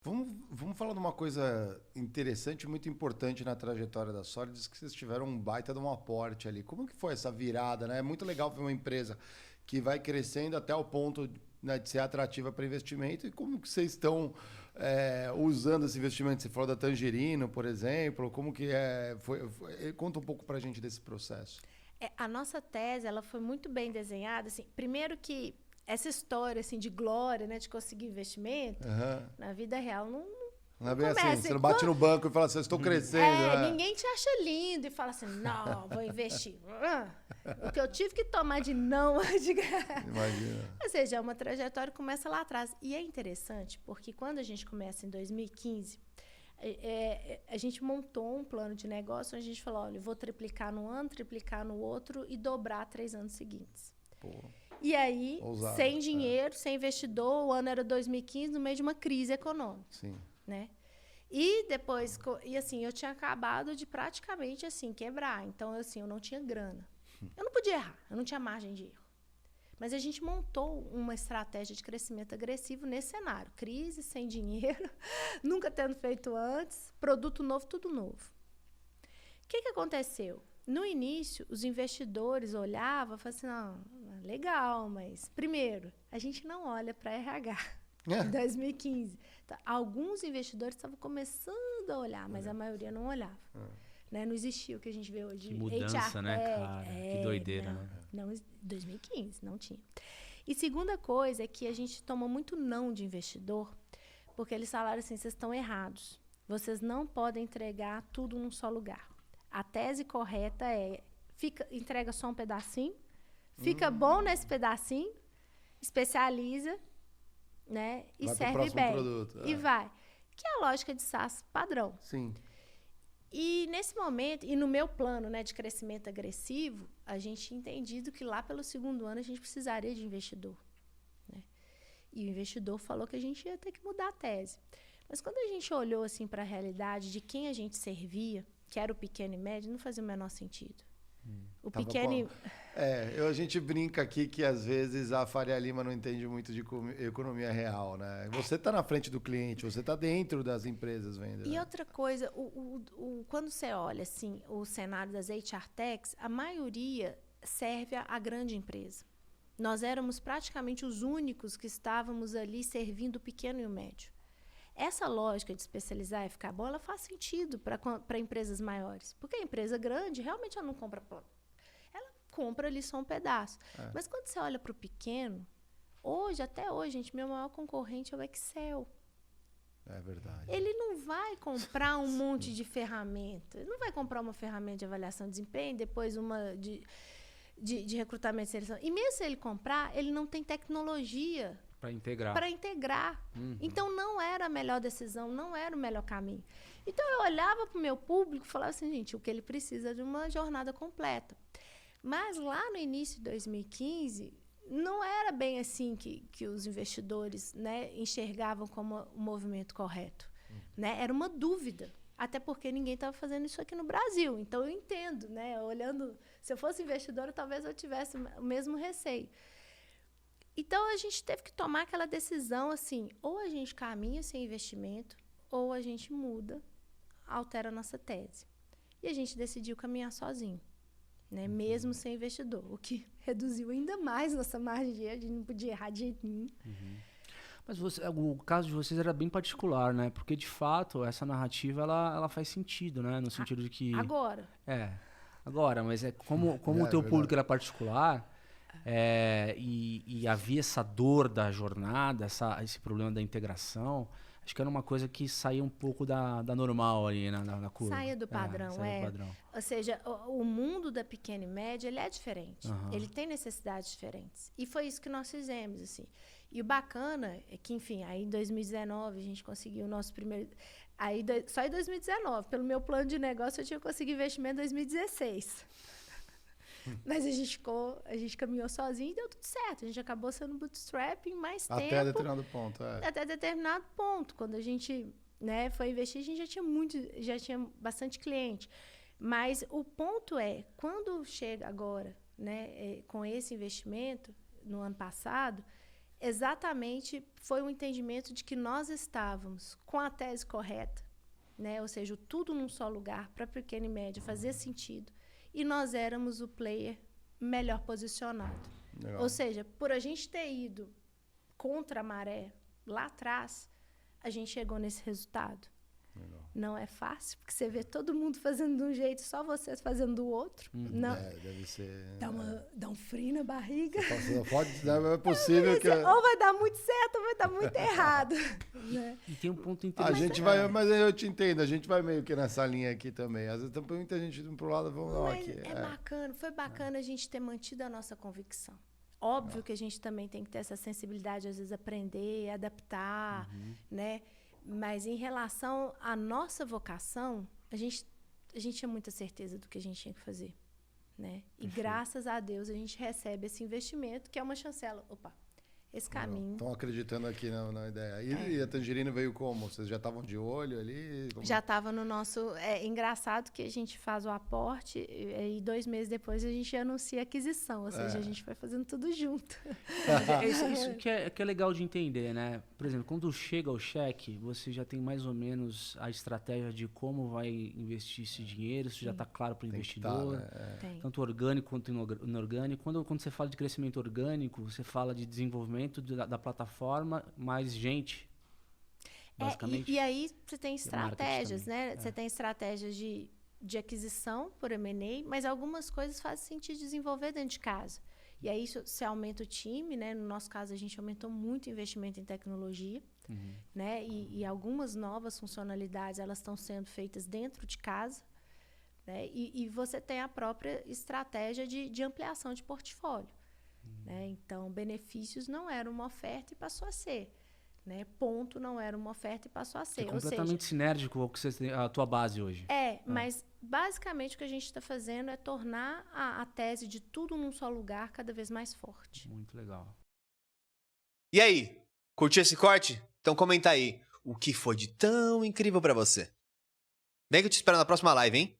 Vamos falar de uma coisa interessante, muito importante na trajetória da Solids, que vocês tiveram um baita de um aporte ali. Como que foi essa virada, né? É muito legal ver uma empresa que vai crescendo até o ponto, né, de ser atrativa para investimento. E como que vocês estão usando esse investimento? Você falou da Tangerino, por exemplo. Como que conta um pouco para a gente desse processo. A nossa tese, ela foi muito bem desenhada. Assim, primeiro que essa história assim, de glória, né, de conseguir investimento, na vida real Não é bem assim, você não bate no banco e fala assim, eu estou crescendo. Ninguém te acha lindo e fala assim, não, vou investir. O que eu tive que tomar de não... Imagina. Ou seja, é uma trajetória que começa lá atrás. E é interessante, porque quando a gente começa em 2015, a gente montou um plano de negócio onde a gente falou, olha, eu vou triplicar no ano, triplicar no outro e dobrar 3 anos seguintes. Pô. E aí, Ousado, sem dinheiro, sem investidor, o ano era 2015, no meio de uma crise econômica. Sim. Né? E depois, assim, eu tinha acabado de praticamente assim, quebrar. Então, assim, eu não tinha grana. Eu não podia errar, eu não tinha margem de erro. Mas a gente montou uma estratégia de crescimento agressivo nesse cenário. Crise, sem dinheiro, nunca tendo feito antes, produto novo, tudo novo. O que aconteceu? No início, os investidores olhavam e falavam assim, não, legal, mas, primeiro, a gente não olha para RH. Em 2015. Então, alguns investidores estavam começando a olhar, mas a maioria não olhava. Né? Não existia o que a gente vê hoje. Que mudança, né, cara? Que doideira, não, né? Não, 2015, não tinha. E segunda coisa é que a gente toma muito não de investidor, porque eles falaram assim, vocês estão errados. Vocês não podem entregar tudo num só lugar. A tese correta entrega só um pedacinho, fica bom nesse pedacinho, especializa, né? E vai serve bem. Produto. E vai. Que é a lógica de SaaS padrão. Sim. E nesse momento, e no meu plano, né, de crescimento agressivo, a gente tinha entendido que lá pelo segundo ano a gente precisaria de investidor. Né? E o investidor falou que a gente ia ter que mudar a tese. Mas quando a gente olhou assim, para a realidade de quem a gente servia, que era o pequeno e médio, não fazia o menor sentido. O pequeno... A gente brinca aqui que às vezes a Faria Lima não entende muito de economia real, né? Você está na frente do cliente, você está dentro das empresas vendo. E outra coisa, quando você olha assim, o cenário das HR Techs, a maioria serve a grande empresa. Nós éramos praticamente os únicos que estávamos ali servindo o pequeno e o médio. Essa lógica de especializar e ficar bom, ela faz sentido para empresas maiores. Porque a empresa grande, realmente, ela não compra plano. Ela compra ali só um pedaço. Mas quando você olha para o pequeno, até hoje, gente, meu maior concorrente é o Excel. É verdade. Ele não vai comprar um monte de ferramenta. Ele não vai comprar uma ferramenta de avaliação de desempenho, depois uma de recrutamento e seleção. E mesmo se ele comprar, ele não tem tecnologia para integrar. Então, não era a melhor decisão, não era o melhor caminho. Então, eu olhava para o meu público e falava assim, gente, o que ele precisa é de uma jornada completa. Mas lá no início de 2015, não era bem assim que os investidores, né, enxergavam como o movimento correto. Né? Era uma dúvida. Até porque ninguém estava fazendo isso aqui no Brasil. Então, eu entendo. Né? Olhando, se eu fosse investidora, talvez eu tivesse o mesmo receio. Então, a gente teve que tomar aquela decisão, assim, ou a gente caminha sem investimento, ou a gente muda, altera a nossa tese. E a gente decidiu caminhar sozinho, né? Mesmo sem investidor, o que reduziu ainda mais nossa margem de erro, a gente não podia errar de jeito nenhum. Mas o caso de vocês era bem particular, né? Porque, de fato, essa narrativa, ela faz sentido, né? No sentido de que... Agora, mas como o teu público era particular... E havia essa dor da jornada, esse problema da integração. Acho que era uma coisa que saía um pouco da normal ali na curva. Saia do padrão, saia do padrão. Ou seja, o mundo da pequena e média, ele é diferente. Ele tem necessidades diferentes. E foi isso que nós fizemos, assim. E o bacana é que, enfim, aí em 2019 a gente conseguiu o nosso primeiro... Aí, só em 2019, pelo meu plano de negócio, eu tinha conseguido investimento em 2016. Mas a gente caminhou sozinho e deu tudo certo. A gente acabou sendo bootstrap em mais tempo. Até determinado ponto, Até determinado ponto. Quando a gente, né, foi investir, a gente já tinha bastante cliente. Mas o ponto é, quando chega agora, né, com esse investimento, no ano passado, exatamente foi um entendimento de que nós estávamos com a tese correta, né? Ou seja, tudo num só lugar para pequena e média fazia sentido. E nós éramos o player melhor posicionado. Legal. Ou seja, por a gente ter ido contra a maré lá atrás, a gente chegou nesse resultado. Legal. Não é fácil, porque você vê todo mundo fazendo de um jeito, só vocês fazendo do outro. Não. Deve ser... Dá um frio na barriga. Não é possível que... Ou vai dar muito certo ou vai dar muito errado. Né? E tem um ponto A interessante. gente vai, mas eu te entendo, a gente vai meio que nessa linha aqui também. Às vezes tem muita gente indo pro lado, vamos lá Mas aqui. bacana, foi bacana a gente ter mantido a nossa convicção. Óbvio que a gente também tem que ter essa sensibilidade, às vezes aprender, adaptar, né? Mas em relação à nossa vocação, a gente tinha muita certeza do que a gente tinha que fazer, né? E graças a Deus a gente recebe esse investimento, que é uma chancela. Opa, esse caminho... Estão acreditando aqui na ideia. E a Tangerina veio como? Vocês já estavam de olho ali? Como... Já estava no nosso... É engraçado que a gente faz o aporte e 2 meses depois a gente anuncia a aquisição. Ou seja, a gente vai fazendo tudo junto. Isso que é legal de entender, né? Por exemplo, quando chega o cheque, você já tem mais ou menos a estratégia de como vai investir esse dinheiro, isso já está claro para o investidor. Tanto orgânico quanto inorgânico. Quando você fala de crescimento orgânico, você fala de desenvolvimento da plataforma, mais gente, basicamente. E aí você tem estratégias, né? É. Você tem estratégias de aquisição por M&A, mas algumas coisas fazem sentido desenvolver dentro de casa. E aí você aumenta o time, né? No nosso caso, a gente aumentou muito o investimento em tecnologia, né? E algumas novas funcionalidades, elas estão sendo feitas dentro de casa, né? E você tem a própria estratégia de ampliação de portfólio. Né? Então, benefícios não era uma oferta e passou a ser. Né? Ponto não era uma oferta e passou a ser. É completamente sinérgico com a tua base hoje. Mas basicamente o que a gente está fazendo é tornar a tese de tudo num só lugar cada vez mais forte. Muito legal. E aí, curtiu esse corte? Então comenta aí, o que foi de tão incrível pra você? Vem que eu te espero na próxima live, hein?